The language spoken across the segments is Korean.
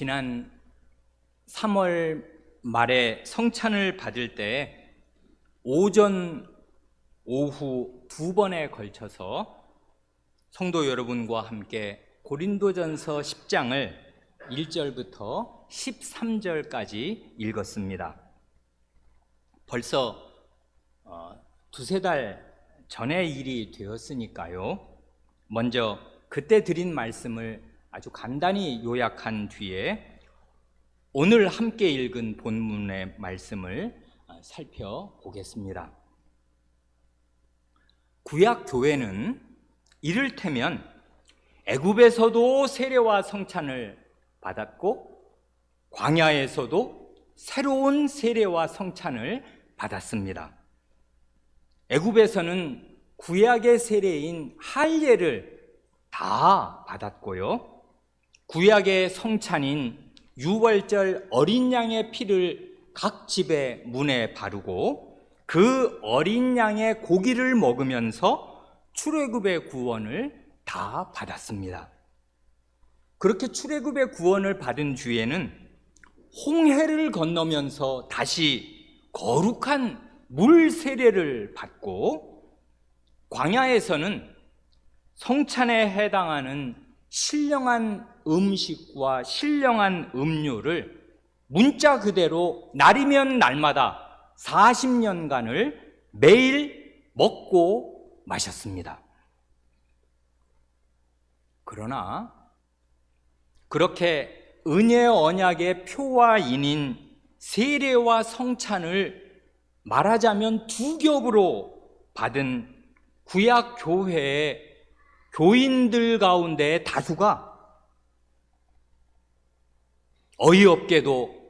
지난 3월 말에 성찬을 받을 때 오전, 오후 두 번에 걸쳐서 성도 여러분과 함께 고린도전서 10장을 1절부터 13절까지 읽었습니다. 벌써 두세 달 전의 일이 되었으니까요. 먼저 그때 드린 말씀을 아주 간단히 요약한 뒤에 오늘 함께 읽은 본문의 말씀을 살펴보겠습니다. 구약 교회는 이를테면 애굽에서도 세례와 성찬을 받았고 광야에서도 새로운 세례와 성찬을 받았습니다. 애굽에서는 구약의 세례인 할례를 다 받았고요. 구약의 성찬인 유월절 어린 양의 피를 각 집의 문에 바르고 그 어린 양의 고기를 먹으면서 출애굽의 구원을 다 받았습니다. 그렇게 출애굽의 구원을 받은 뒤에는 홍해를 건너면서 다시 거룩한 물 세례를 받고 광야에서는 성찬에 해당하는 신령한 음식과 신령한 음료를 문자 그대로 날이면 날마다 40년간을 매일 먹고 마셨습니다. 그러나 그렇게 은혜 언약의 표와 인인 세례와 성찬을 말하자면 두 겹으로 받은 구약 교회의 교인들 가운데 다수가 어이없게도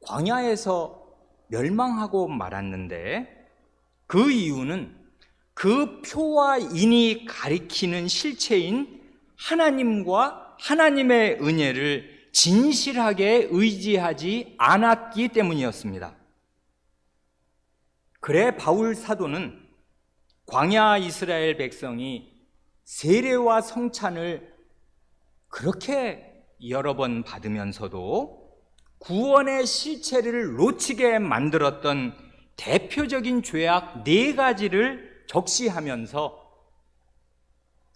광야에서 멸망하고 말았는데 그 이유는 그 표와 인이 가리키는 실체인 하나님과 하나님의 은혜를 진실하게 의지하지 않았기 때문이었습니다. 그래 바울 사도는 광야 이스라엘 백성이 세례와 성찬을 그렇게 여러 번 받으면서도 구원의 실체를 놓치게 만들었던 대표적인 죄악 4가지를 적시하면서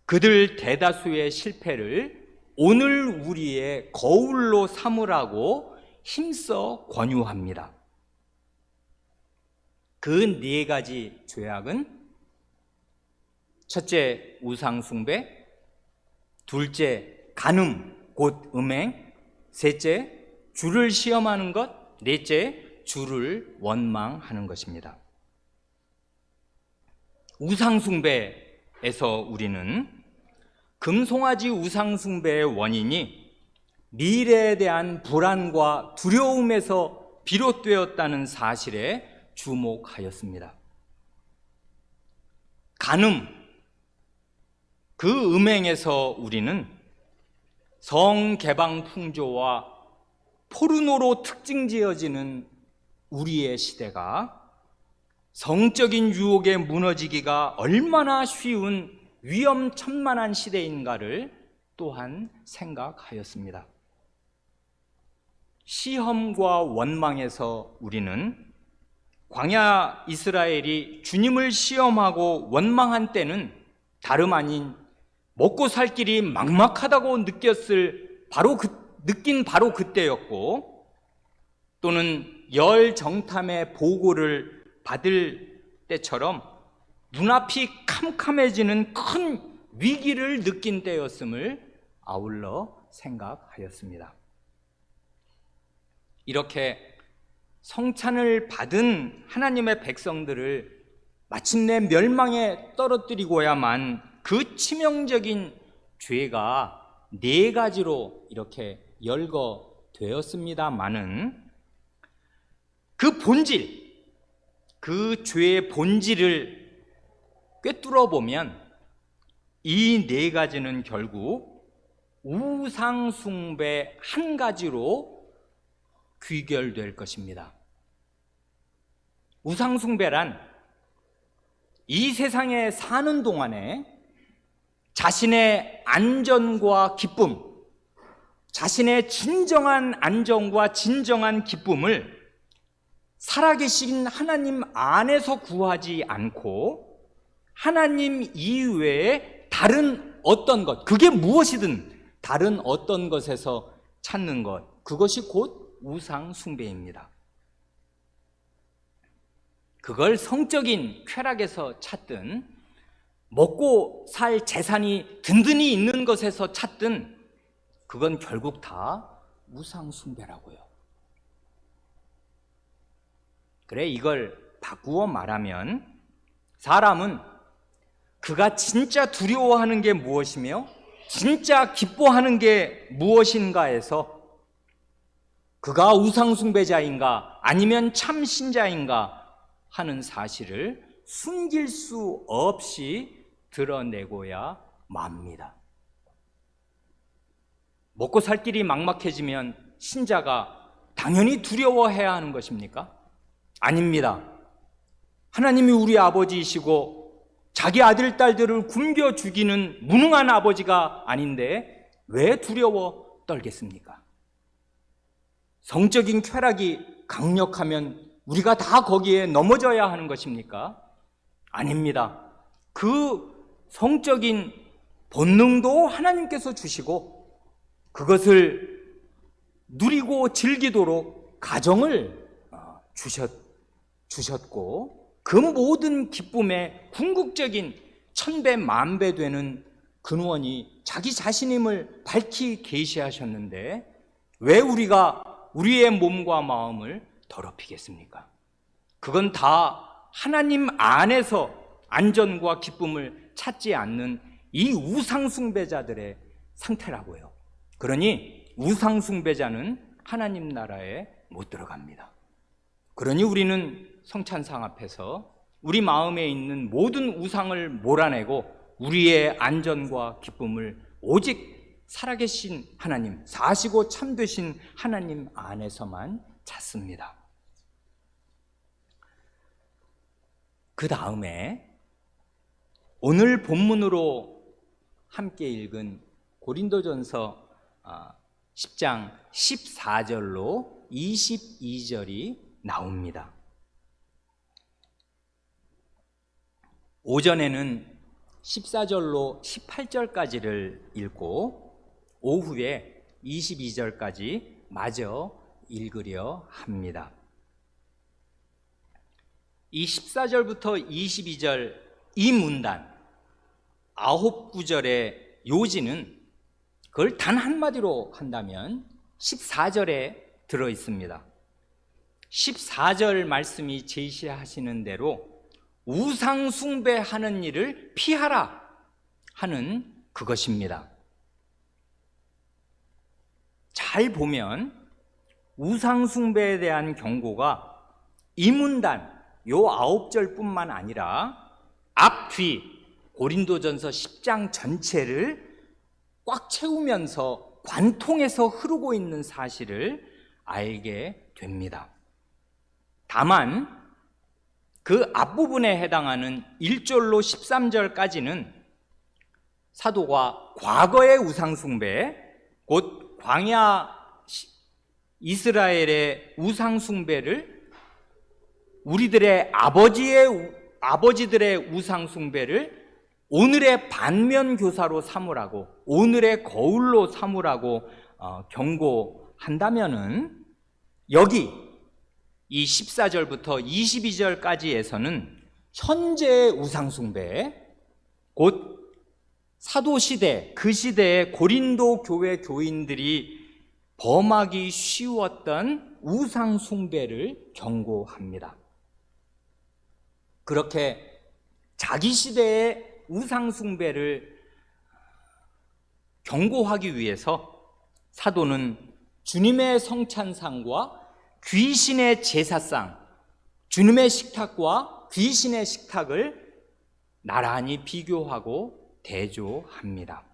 그들 대다수의 실패를 오늘 우리의 거울로 삼으라고 힘써 권유합니다. 그 4가지 죄악은 첫째, 우상 숭배, 둘째, 간음, 곧 음행, 셋째, 주를 시험하는 것, 넷째, 주를 원망하는 것입니다. 우상 숭배에서 우리는 금송아지 우상 숭배의 원인이 미래에 대한 불안과 두려움에서 비롯되었다는 사실에 주목하였습니다. 간음, 그 음행에서 우리는 성개방 풍조와 포르노로 특징지어지는 우리의 시대가 성적인 유혹에 무너지기가 얼마나 쉬운 위험천만한 시대인가를 또한 생각하였습니다. 시험과 원망에서 우리는 광야 이스라엘이 주님을 시험하고 원망한 때는 다름 아닌 먹고 살 길이 막막하다고 느낀 바로 그때였고, 또는 열 정탐의 보고를 받을 때처럼 눈앞이 캄캄해지는 큰 위기를 느낀 때였음을 아울러 생각하였습니다. 이렇게 성찬을 받은 하나님의 백성들을 마침내 멸망에 떨어뜨리고야만 그 치명적인 죄가 4가지로 이렇게 열거되었습니다마는 그 본질, 그 죄의 본질을 꿰뚫어 보면 이 4가지는 결국 우상 숭배 한 가지로 귀결될 것입니다. 우상 숭배란 이 세상에 사는 동안에 자신의 안전과 기쁨, 자신의 진정한 안정과 진정한 기쁨을 살아계신 하나님 안에서 구하지 않고 하나님 이외에 다른 어떤 것, 그게 무엇이든 다른 어떤 것에서 찾는 것, 그것이 곧 우상 숭배입니다. 그걸 성적인 쾌락에서 찾든 먹고 살 재산이 든든히 있는 것에서 찾든 그건 결국 다 우상 숭배라고요. 그래, 이걸 바꾸어 말하면 사람은 그가 진짜 두려워하는 게 무엇이며 진짜 기뻐하는 게 무엇인가에서 그가 우상 숭배자인가 아니면 참 신자인가 하는 사실을 숨길 수 없이 드러내고야 맙니다. 먹고 살 길이 막막해지면 신자가 당연히 두려워해야 하는 것입니까? 아닙니다. 하나님이 우리 아버지이시고 자기 아들, 딸들을 굶겨 죽이는 무능한 아버지가 아닌데 왜 두려워 떨겠습니까? 성적인 쾌락이 강력하면 우리가 다 거기에 넘어져야 하는 것입니까? 아닙니다. 그 성적인 본능도 하나님께서 주시고 그것을 누리고 즐기도록 가정을 주셨고 그 모든 기쁨의 궁극적인 천배 만배 되는 근원이 자기 자신임을 밝히 계시하셨는데 왜 우리가 우리의 몸과 마음을 더럽히겠습니까? 그건 다 하나님 안에서 안전과 기쁨을 찾지 않는 이 우상숭배자들의 상태라고요. 그러니 우상숭배자는 하나님 나라에 못 들어갑니다. 그러니 우리는 성찬상 앞에서 우리 마음에 있는 모든 우상을 몰아내고 우리의 안전과 기쁨을 오직 살아계신 하나님, 사시고 참되신 하나님 안에서만 찾습니다. 그 다음에 오늘 본문으로 함께 읽은 고린도전서 10장 14절로 22절이 나옵니다. 오전에는 14절로 18절까지를 읽고 오후에 22절까지 마저 읽으려 합니다. 이 14절부터 22절 이 문단 9구절의 요지는 그걸 단 한마디로 한다면 14절에 들어 있습니다. 14절 말씀이 제시하시는 대로 우상 숭배하는 일을 피하라 하는 그것입니다. 잘 보면 우상 숭배에 대한 경고가 이 문단 요 9절뿐만 아니라 앞, 뒤 고린도전서 10장 전체를 꽉 채우면서 관통해서 흐르고 있는 사실을 알게 됩니다. 다만 그 앞부분에 해당하는 1절로 13절까지는 사도가 과거의 우상숭배, 곧 광야 이스라엘의 우상숭배를 우리들의 아버지들의 우상숭배를 오늘의 반면교사로 삼으라고, 오늘의 거울로 삼으라고 경고한다면은 여기 이 14절부터 22절까지에서는 현재의 우상숭배, 곧 사도시대, 그 시대의 고린도 교회 교인들이 범하기 쉬웠던 우상숭배를 경고합니다. 그렇게 자기 시대의 우상숭배를 경고하기 위해서 사도는 주님의 성찬상과 귀신의 제사상, 주님의 식탁과 귀신의 식탁을 나란히 비교하고 대조합니다.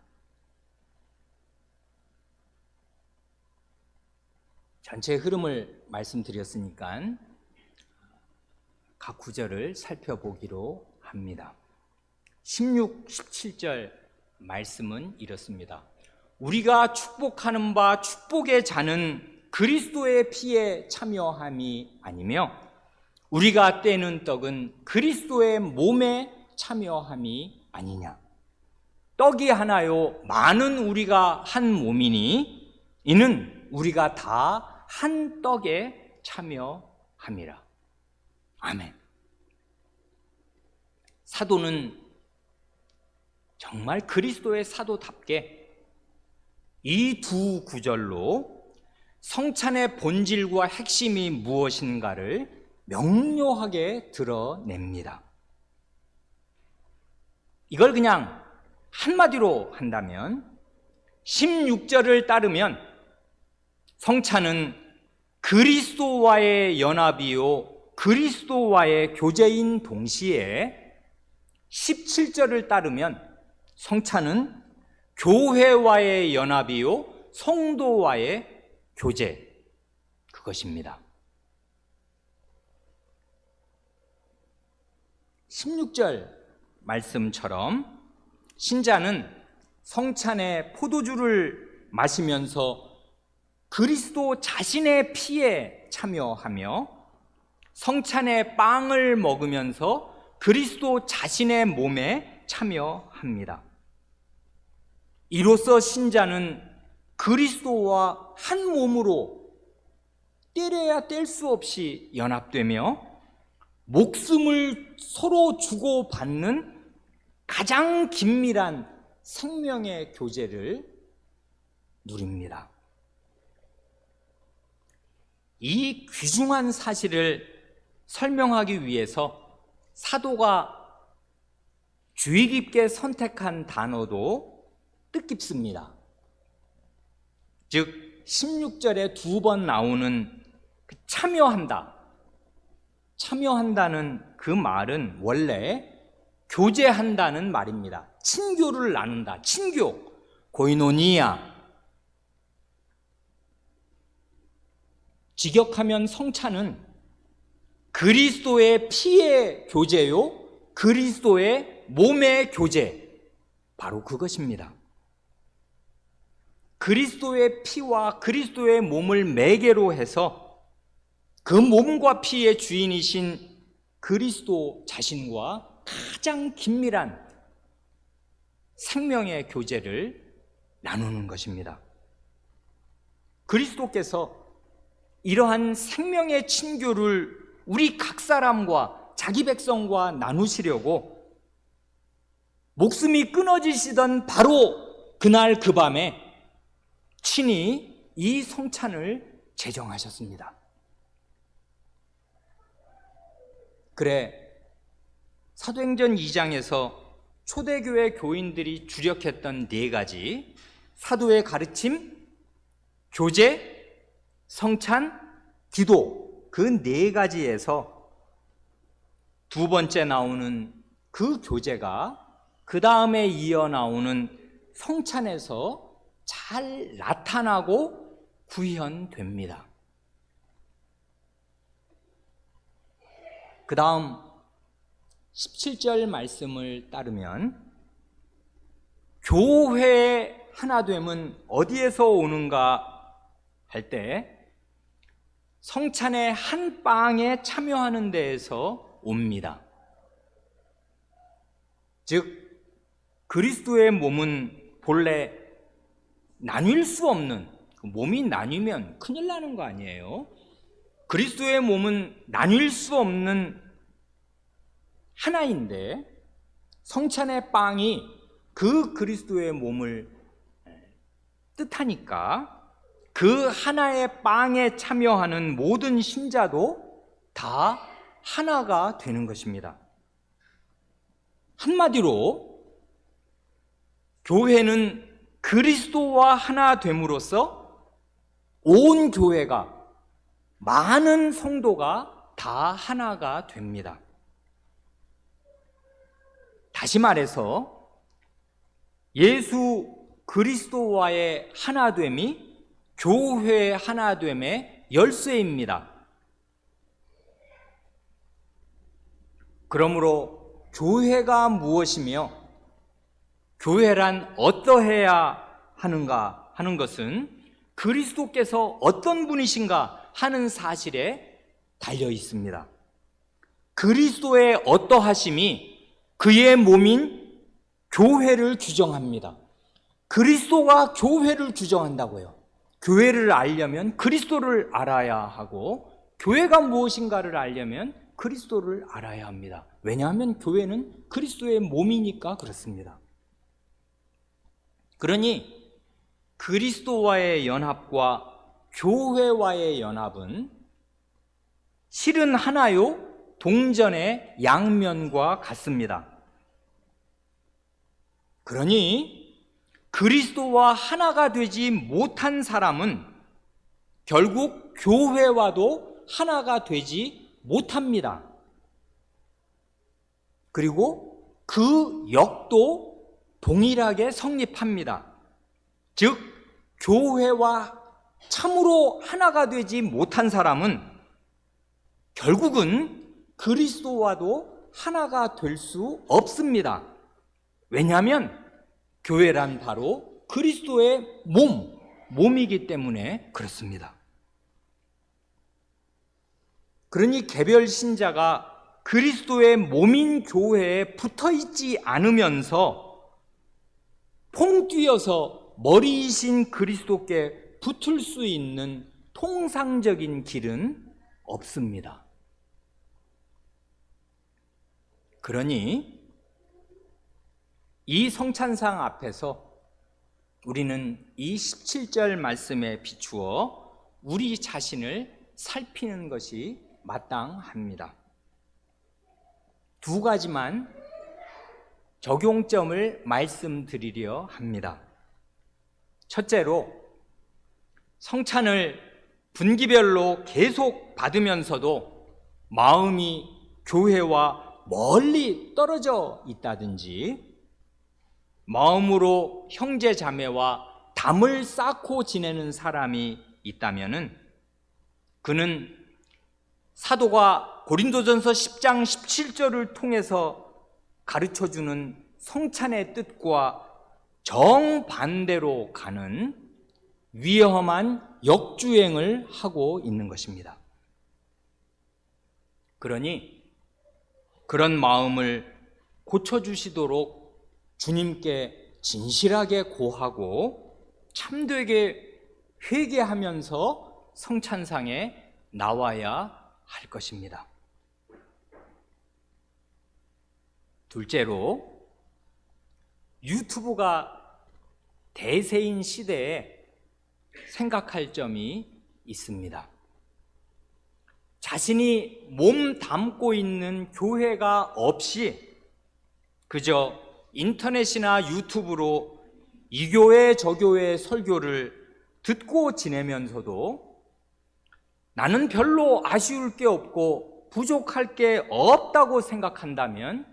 전체 흐름을 말씀드렸으니까 각 구절을 살펴보기로 합니다. 16, 17절 말씀은 이렇습니다. 우리가 축복하는 바 축복의 자는 그리스도의 피에 참여함이 아니며 우리가 떼는 떡은 그리스도의 몸에 참여함이 아니냐. 떡이 하나요 많은 우리가 한 몸이니 이는 우리가 다 한 떡에 참여함이라. 아멘. 사도는 정말 그리스도의 사도답게 이 두 구절로 성찬의 본질과 핵심이 무엇인가를 명료하게 드러냅니다. 이걸 그냥 한마디로 한다면 16절을 따르면 성찬은 그리스도와의 연합이요 그리스도와의 교제인 동시에 17절을 따르면 성찬은 교회와의 연합이요 성도와의 교제, 그것입니다. 16절 말씀처럼 신자는 성찬의 포도주를 마시면서 그리스도 자신의 피에 참여하며 성찬의 빵을 먹으면서 그리스도 자신의 몸에 참여합니다. 이로써 신자는 그리스도와 한 몸으로 떼려야 뗄 수 없이 연합되며 목숨을 서로 주고받는 가장 긴밀한 생명의 교제를 누립니다. 이 귀중한 사실을 설명하기 위해서 사도가 주의 깊게 선택한 단어도 뜻깊습니다. 즉 16절에 두 번 나오는 참여한다. 참여한다는 그 말은 원래 교제한다는 말입니다. 친교를 나눈다. 친교, 고이노니아. 직역하면 성찬은 그리스도의 피의 교제요 그리스도의 몸의 교제, 바로 그것입니다. 그리스도의 피와 그리스도의 몸을 매개로 해서 그 몸과 피의 주인이신 그리스도 자신과 가장 긴밀한 생명의 교제를 나누는 것입니다. 그리스도께서 이러한 생명의 친교를 우리 각 사람과 자기 백성과 나누시려고 목숨이 끊어지시던 바로 그날 그 밤에 친히 이 성찬을 제정하셨습니다. 그래, 사도행전 2장에서 초대교회 교인들이 주력했던 네 가지 사도의 가르침, 교제, 성찬, 기도, 그 네 가지에서 두 번째 나오는 그 교제가 그 다음에 이어 나오는 성찬에서 잘 나타나고 구현됩니다. 그 다음 17절 말씀을 따르면 교회의 하나됨은 어디에서 오는가 할 때 성찬의 한 빵에 참여하는 데에서 옵니다. 즉 그리스도의 몸은 본래 나뉠 수 없는, 몸이 나뉘면 큰일 나는 거 아니에요? 그리스도의 몸은 나뉠 수 없는 하나인데 성찬의 빵이 그 그리스도의 몸을 뜻하니까 그 하나의 빵에 참여하는 모든 신자도 다 하나가 되는 것입니다. 한마디로 교회는 그리스도와 하나 됨으로써 온 교회가, 많은 성도가 다 하나가 됩니다. 다시 말해서 예수 그리스도와의 하나됨이 교회의 하나됨의 열쇠입니다. 그러므로 교회가 무엇이며 교회란 어떠해야 하는가 하는 것은 그리스도께서 어떤 분이신가 하는 사실에 달려 있습니다. 그리스도의 어떠하심이 그의 몸인 교회를 규정합니다. 그리스도가 교회를 규정한다고요. 교회를 알려면 그리스도를 알아야 하고, 교회가 무엇인가를 알려면 그리스도를 알아야 합니다. 왜냐하면 교회는 그리스도의 몸이니까 그렇습니다. 그러니 그리스도와의 연합과 교회와의 연합은 실은 하나요 동전의 양면과 같습니다. 그러니 그리스도와 하나가 되지 못한 사람은 결국 교회와도 하나가 되지 못합니다. 그리고 그 역도 동일하게 성립합니다. 즉, 교회와 참으로 하나가 되지 못한 사람은 결국은 그리스도와도 하나가 될 수 없습니다. 왜냐하면 교회란 바로 그리스도의 몸이기 때문에 그렇습니다. 그러니 개별 신자가 그리스도의 몸인 교회에 붙어 있지 않으면서 퐁 뛰어서 머리이신 그리스도께 붙을 수 있는 통상적인 길은 없습니다. 그러니 이 성찬상 앞에서 우리는 이 17절 말씀에 비추어 우리 자신을 살피는 것이 마땅합니다. 두 가지만 적용점을 말씀드리려 합니다. 첫째로, 성찬을 분기별로 계속 받으면서도 마음이 교회와 멀리 떨어져 있다든지, 마음으로 형제 자매와 담을 쌓고 지내는 사람이 있다면은 그는 사도가 고린도전서 10장 17절을 통해서 가르쳐주는 성찬의 뜻과 정반대로 가는 위험한 역주행을 하고 있는 것입니다. 그러니 그런 마음을 고쳐주시도록 주님께 진실하게 고하고 참되게 회개하면서 성찬상에 나와야 할 것입니다. 둘째로, 유튜브가 대세인 시대에 생각할 점이 있습니다. 자신이 몸 담고 있는 교회가 없이 그저 인터넷이나 유튜브로 이 교회 저 교회 설교를 듣고 지내면서도 나는 별로 아쉬울 게 없고 부족할 게 없다고 생각한다면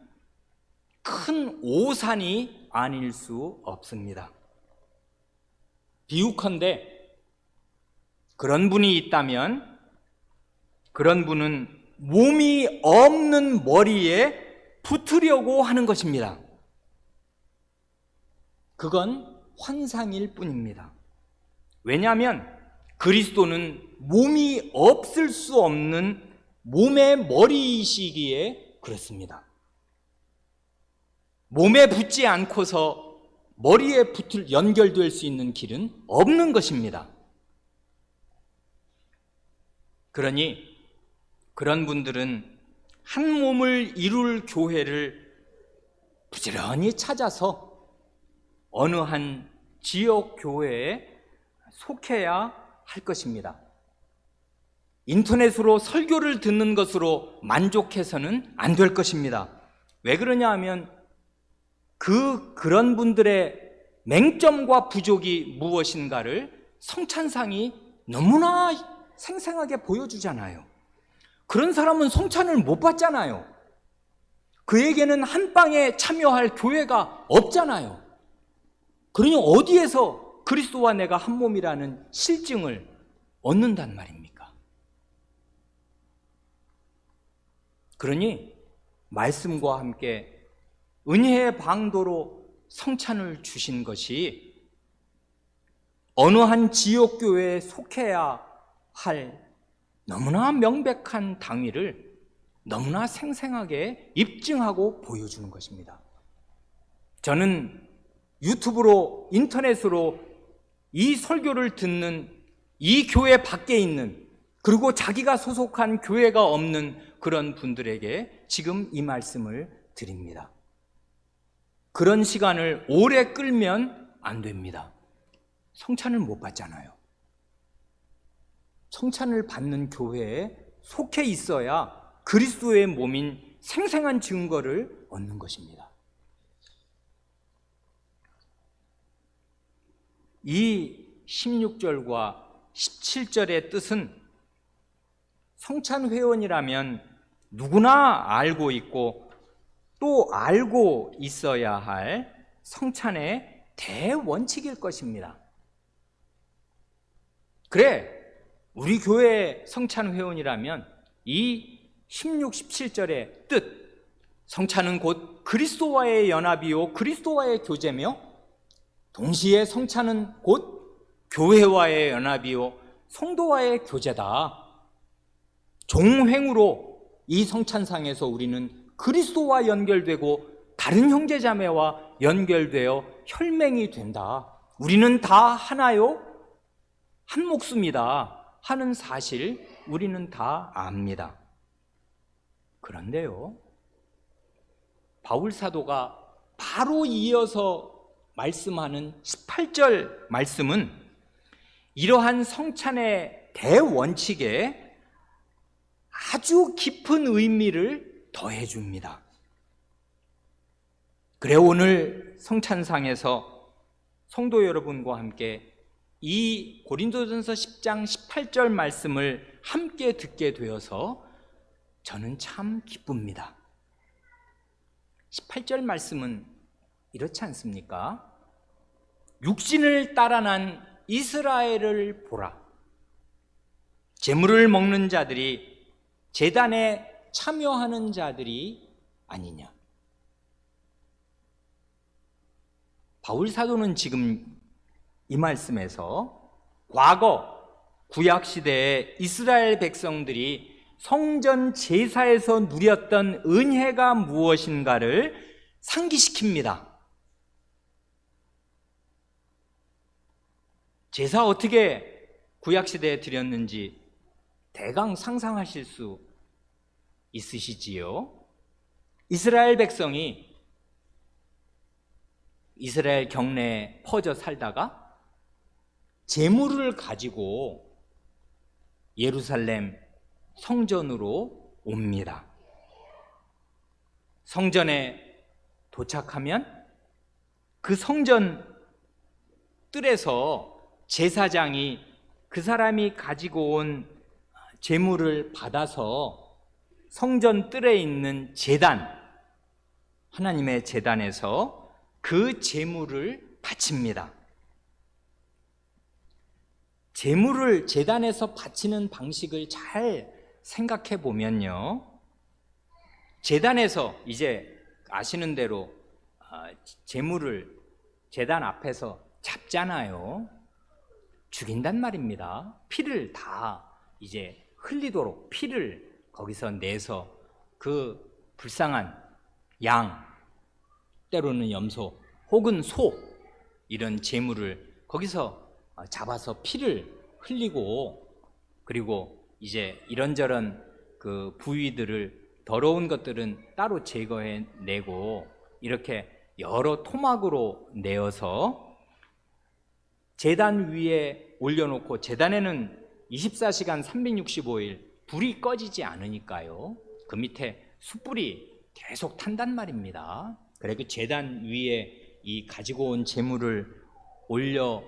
큰 오산이 아닐 수 없습니다. 비유컨대 그런 분이 있다면 그런 분은 몸이 없는 머리에 붙으려고 하는 것입니다. 그건 환상일 뿐입니다. 왜냐하면 그리스도는 몸이 없을 수 없는 몸의 머리이시기에 그렇습니다. 몸에 붙지 않고서 머리에 연결될 수 있는 길은 없는 것입니다. 그러니 그런 분들은 한 몸을 이룰 교회를 부지런히 찾아서 어느 한 지역 교회에 속해야 할 것입니다. 인터넷으로 설교를 듣는 것으로 만족해서는 안 될 것입니다. 왜 그러냐 하면 그런 분들의 맹점과 부족이 무엇인가를 성찬상이 너무나 생생하게 보여주잖아요. 그런 사람은 성찬을 못 받잖아요. 그에게는 한 방에 참여할 교회가 없잖아요. 그러니 어디에서 그리스도와 내가 한 몸이라는 실증을 얻는단 말입니까? 그러니 말씀과 함께 은혜의 방도로 성찬을 주신 것이 어느 한 지역교회에 속해야 할 너무나 명백한 당위를 너무나 생생하게 입증하고 보여주는 것입니다. 저는 유튜브로, 인터넷으로 이 설교를 듣는 이 교회 밖에 있는, 그리고 자기가 소속한 교회가 없는 그런 분들에게 지금 이 말씀을 드립니다. 그런 시간을 오래 끌면 안 됩니다. 성찬을 못 받잖아요. 성찬을 받는 교회에 속해 있어야 그리스도의 몸인 생생한 증거를 얻는 것입니다. 이 16절과 17절의 뜻은 성찬 회원이라면 누구나 알고 있고 또 알고 있어야 할 성찬의 대원칙일 것입니다. 그래, 우리 교회 성찬 회원이라면 이 16, 17절의 뜻, 성찬은 곧 그리스도와의 연합이요 그리스도와의 교제며, 동시에 성찬은 곧 교회와의 연합이요 성도와의 교제다. 종횡으로 이 성찬상에서 우리는 그리스도와 연결되고 다른 형제자매와 연결되어 혈맹이 된다. 우리는 다 하나요? 한 목숨이다 하는 사실 우리는 다 압니다. 그런데요, 바울 사도가 바로 이어서 말씀하는 18절 말씀은 이러한 성찬의 대원칙에 아주 깊은 의미를 더해줍니다. 그래, 오늘 성찬상에서 성도 여러분과 함께 이 고린도전서 10장 18절 말씀을 함께 듣게 되어서 저는 참 기쁩니다. 18절 말씀은 이렇지 않습니까? 육신을 따라 난 이스라엘을 보라. 제물을 먹는 자들이 제단에 참여하는 자들이 아니냐. 바울 사도는 지금 이 말씀에서 과거 구약시대의 이스라엘 백성들이 성전 제사에서 누렸던 은혜가 무엇인가를 상기시킵니다. 제사 어떻게 구약시대에 드렸는지 대강 상상하실 수 있으시지요? 이스라엘 백성이 이스라엘 경내에 퍼져 살다가 제물을 가지고 예루살렘 성전으로 옵니다. 성전에 도착하면 그 성전 뜰에서 제사장이 그 사람이 가지고 온 제물을 받아서 성전 뜰에 있는 제단, 하나님의 제단에서 그 제물을 바칩니다. 제물을 제단에서 바치는 방식을 잘 생각해 보면요, 제단에서 이제 아시는 대로 제물을 제단 앞에서 잡잖아요. 죽인단 말입니다. 피를 다 이제 흘리도록 피를 거기서 내서 그 불쌍한 양, 때로는 염소 혹은 소, 이런 제물을 거기서 잡아서 피를 흘리고, 그리고 이제 이런저런 그 부위들을, 더러운 것들은 따로 제거해 내고 이렇게 여러 토막으로 내어서 제단 위에 올려놓고, 제단에는 24시간 365일 불이 꺼지지 않으니까요, 그 밑에 숯불이 계속 탄단 말입니다. 그래, 그 제단 위에 이 가지고 온 제물을 올려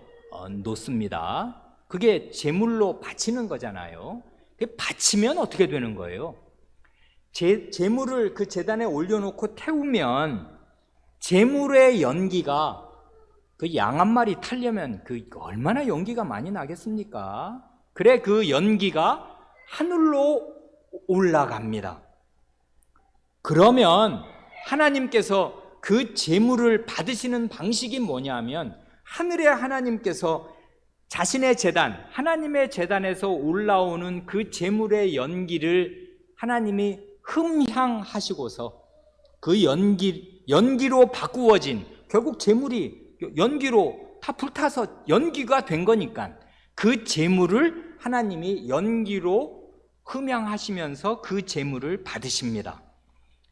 놓습니다. 그게 제물로 바치는 거잖아요. 바치면 어떻게 되는 거예요? 제물을 그 제단에 올려놓고 태우면 제물의 연기가, 그 양 한 마리 타려면 그 얼마나 연기가 많이 나겠습니까? 그래, 그 연기가 하늘로 올라갑니다. 그러면 하나님께서 그 제물을 받으시는 방식이 뭐냐면, 하늘의 하나님께서 자신의 제단, 하나님의 제단에서 올라오는 그 제물의 연기를 하나님이 흠향하시고서 그 연기로 바꾸어진, 결국 제물이 연기로 다 불타서 연기가 된 거니까 그 제물을 하나님이 연기로 흠향하시면서 그 제물을 받으십니다.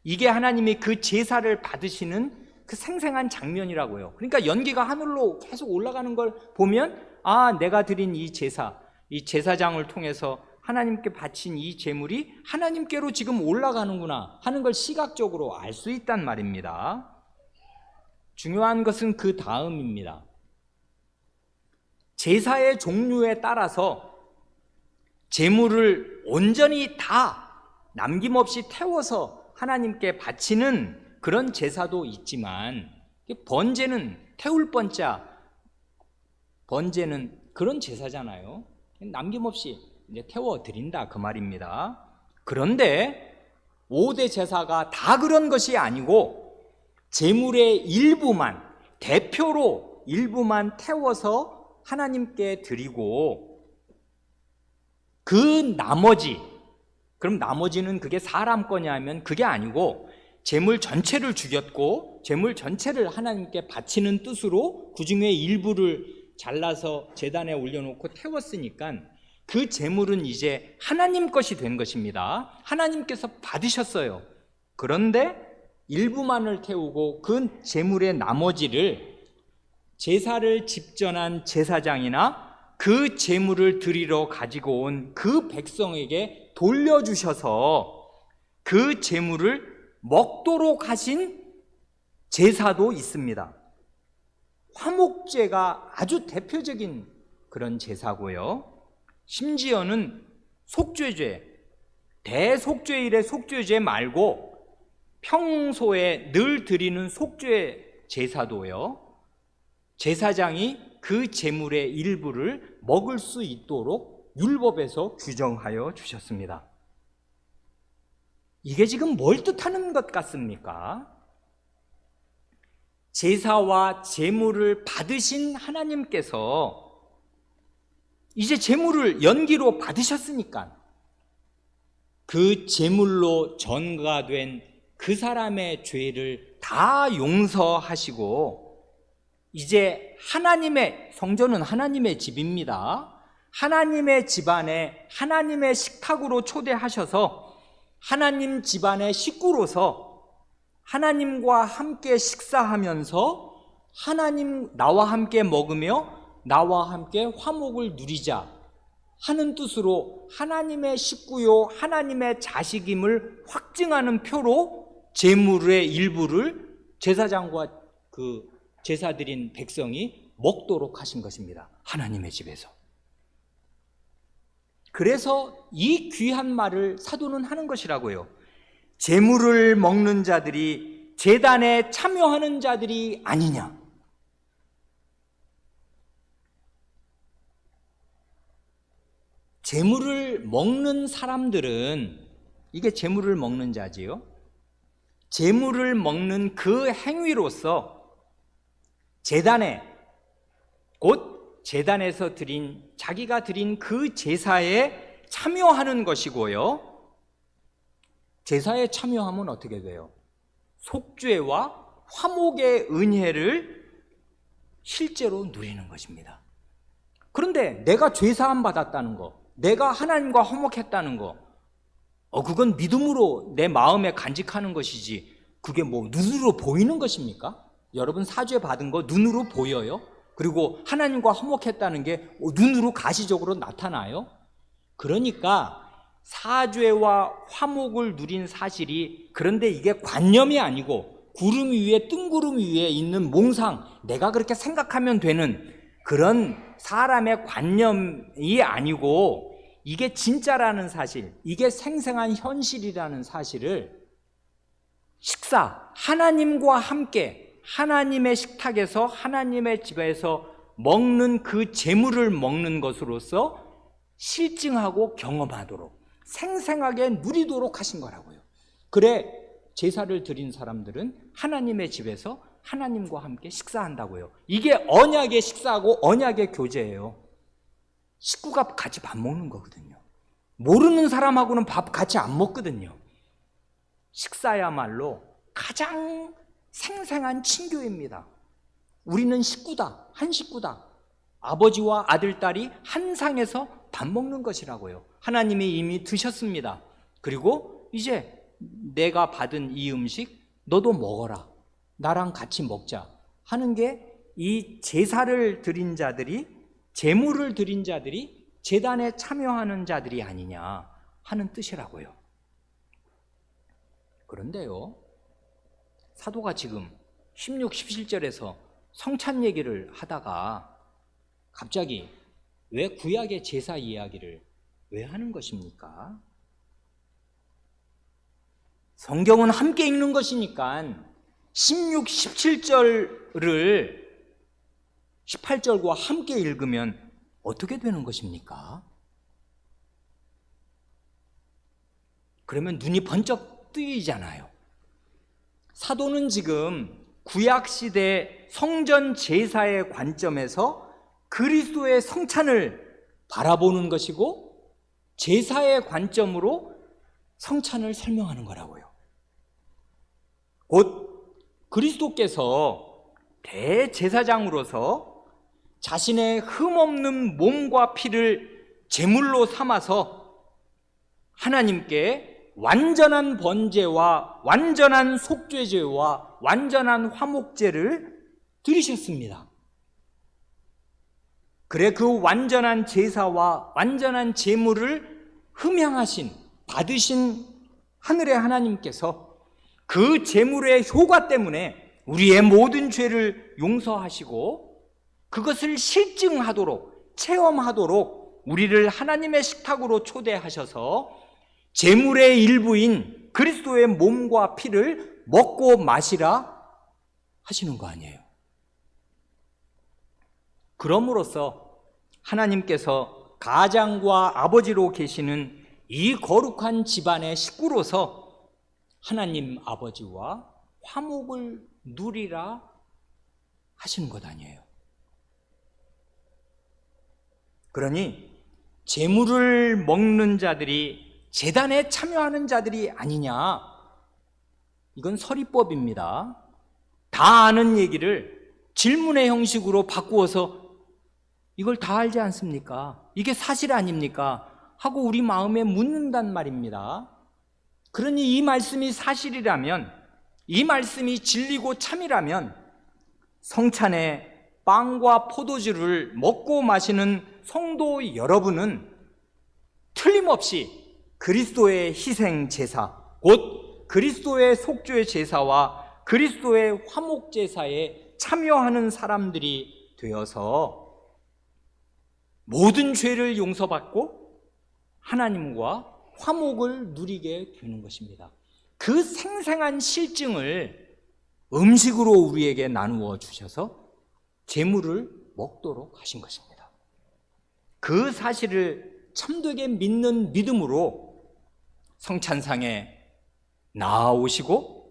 이게 하나님이 그 제사를 받으시는 그 생생한 장면이라고요. 그러니까 연기가 하늘로 계속 올라가는 걸 보면 내가 드린 이 제사, 이 제사장을 통해서 하나님께 바친 이 제물이 하나님께로 지금 올라가는구나 하는 걸 시각적으로 알 수 있단 말입니다. 중요한 것은 그 다음입니다. 제사의 종류에 따라서 제물을 온전히 다 남김없이 태워서 하나님께 바치는 그런 제사도 있지만, 번제는 태울 번자, 번제는 그런 제사잖아요. 남김없이 이제 태워드린다 그 말입니다. 그런데 5대 제사가 다 그런 것이 아니고 제물의 일부만, 대표로 일부만 태워서 하나님께 드리고, 그 나머지, 그럼 나머지는 그게 사람 거냐 하면 그게 아니고 제물 전체를 죽였고 제물 전체를 하나님께 바치는 뜻으로 그 중에 일부를 잘라서 제단에 올려놓고 태웠으니까 그 제물은 이제 하나님 것이 된 것입니다. 하나님께서 받으셨어요. 그런데 일부만을 태우고 그 제물의 나머지를 제사를 집전한 제사장이나 그 제물을 드리러 가지고 온 그 백성에게 돌려주셔서 그 제물을 먹도록 하신 제사도 있습니다. 화목제가 아주 대표적인 그런 제사고요. 심지어는 속죄제, 대속죄일의 속죄제 말고 평소에 늘 드리는 속죄 제사도요, 제사장이 그 제물의 일부를 먹을 수 있도록 율법에서 규정하여 주셨습니다. 이게 지금 뭘 뜻하는 것 같습니까? 제사와 제물을 받으신 하나님께서 이제 제물을 연기로 받으셨으니까 그 제물로 전가된 그 사람의 죄를 다 용서하시고, 이제 하나님의, 성전은 하나님의 집입니다. 하나님의 집안에 하나님의 식탁으로 초대하셔서 하나님 집안의 식구로서 하나님과 함께 식사하면서 하나님 나와 함께 먹으며 나와 함께 화목을 누리자 하는 뜻으로 하나님의 식구요 하나님의 자식임을 확증하는 표로 제물의 일부를 제사장과 그 제사드린 백성이 먹도록 하신 것입니다. 하나님의 집에서. 그래서 이 귀한 말을 사도는 하는 것이라고요. 제물을 먹는 자들이 제단에 참여하는 자들이 아니냐. 제물을 먹는 사람들은, 이게 제물을 먹는 자지요, 제물을 먹는 그 행위로서 제단에, 곧 제단에서 드린, 자기가 드린 그 제사에 참여하는 것이고요. 제사에 참여하면 어떻게 돼요? 속죄와 화목의 은혜를 실제로 누리는 것입니다. 그런데 내가 죄사함 받았다는 거, 내가 하나님과 화목했다는 거, 그건 믿음으로 내 마음에 간직하는 것이지 그게 뭐 눈으로 보이는 것입니까? 여러분 사죄 받은 거 눈으로 보여요? 그리고 하나님과 화목했다는 게 눈으로 가시적으로 나타나요? 그러니까 사죄와 화목을 누린 사실이, 그런데 이게 관념이 아니고 구름 위에, 뜬구름 위에 있는 몽상, 내가 그렇게 생각하면 되는 그런 사람의 관념이 아니고 이게 진짜라는 사실, 이게 생생한 현실이라는 사실을 식사, 하나님과 함께 하나님의 식탁에서 하나님의 집에서 먹는 그 제물을 먹는 것으로서 실증하고 경험하도록 생생하게 누리도록 하신 거라고요. 그래 제사를 드린 사람들은 하나님의 집에서 하나님과 함께 식사한다고요. 이게 언약의 식사하고 언약의 교제예요. 식구가 같이 밥 먹는 거거든요. 모르는 사람하고는 밥 같이 안 먹거든요. 식사야말로 가장 생생한 친교입니다. 우리는 식구다, 한 식구다. 아버지와 아들, 딸이 한 상에서 밥 먹는 것이라고요. 하나님이 이미 드셨습니다. 그리고 이제 내가 받은 이 음식 너도 먹어라, 나랑 같이 먹자 하는 게 이 제사를 드린 자들이, 제물을 드린 자들이 제단에 참여하는 자들이 아니냐 하는 뜻이라고요. 그런데요, 사도가 지금 16, 17절에서 성찬 얘기를 하다가 갑자기 왜 구약의 제사 이야기를 왜 하는 것입니까? 성경은 함께 읽는 것이니까 16, 17절을 18절과 함께 읽으면 어떻게 되는 것입니까? 그러면 눈이 번쩍 뜨이잖아요. 사도는 지금 구약시대 성전 제사의 관점에서 그리스도의 성찬을 바라보는 것이고 제사의 관점으로 성찬을 설명하는 거라고요. 곧 그리스도께서 대제사장으로서 자신의 흠없는 몸과 피를 제물로 삼아서 하나님께 완전한 번제와 완전한 속죄제와 완전한 화목제를 드리셨습니다. 그래 그 완전한 제사와 완전한 제물을 흠양하신, 받으신 하늘의 하나님께서 그 제물의 효과 때문에 우리의 모든 죄를 용서하시고 그것을 실증하도록, 체험하도록 우리를 하나님의 식탁으로 초대하셔서 제물의 일부인 그리스도의 몸과 피를 먹고 마시라 하시는 거 아니에요. 그럼으로써 하나님께서 가장과 아버지로 계시는 이 거룩한 집안의 식구로서 하나님 아버지와 화목을 누리라 하시는 것 아니에요. 그러니 제물을 먹는 자들이 제단에 참여하는 자들이 아니냐, 이건 서리법입니다. 다 아는 얘기를 질문의 형식으로 바꾸어서 이걸 다 알지 않습니까? 이게 사실 아닙니까? 하고 우리 마음에 묻는단 말입니다. 그러니 이 말씀이 사실이라면, 이 말씀이 진리고 참이라면 성찬에 빵과 포도주를 먹고 마시는 성도 여러분은 틀림없이 그리스도의 희생 제사, 곧 그리스도의 속죄 제사와 그리스도의 화목 제사에 참여하는 사람들이 되어서 모든 죄를 용서받고 하나님과 화목을 누리게 되는 것입니다. 그 생생한 실증을 음식으로 우리에게 나누어 주셔서 제물을 먹도록 하신 것입니다. 그 사실을 참되게 믿는 믿음으로 성찬상에 나아오시고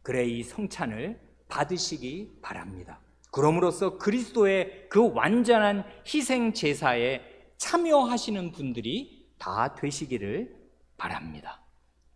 그래 이 성찬을 받으시기 바랍니다. 그럼으로써 그리스도의 그 완전한 희생 제사에 참여하시는 분들이 다 되시기를 바랍니다.